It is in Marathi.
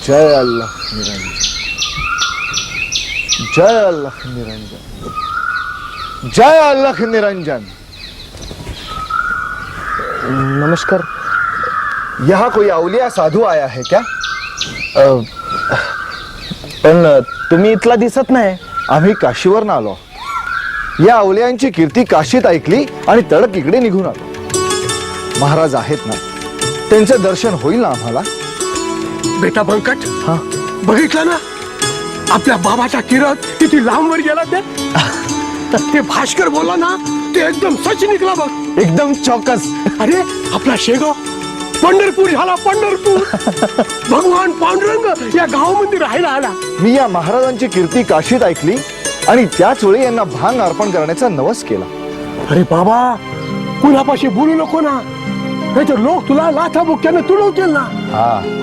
जय अल्लाह निरंजन, जय अल्लाह निरंजन, जय अल्लाह निरंजन। नमस्कार। यहाँ कोई अवलिया साधू आया है क्या? पण तुम्ही इथला दिसत नाही। आम्ही काशीवरून आलो। या अवलियांची कीर्ती काशीत ऐकली आणि तडक इकडे निघून आलो। महाराज आहेत ना, त्यांचे दर्शन होईल ना आम्हाला? बेटा बंकट, हा, बघितलं ना आपल्या बाबाचा किरण किती लांबवर गेला ते भास्कर बोला ना, ते एकदम सच निघला बघ, एकदम चौकस। अरे आपला शेगाव पंढरपूर झाला, पंढरपूर। भगवान पांडुरंग या गावामध्ये राहायला आला। मी या महाराजांची कीर्ती काशीत ऐकली आणि त्याच वेळी यांना भांग अर्पण करण्याचा नवस केला। अरे बाबा, कुणापाशी बोलू नको ना, नाहीतर लोक तुला लाथा बुक्क्याने तुडवतील ना। हा,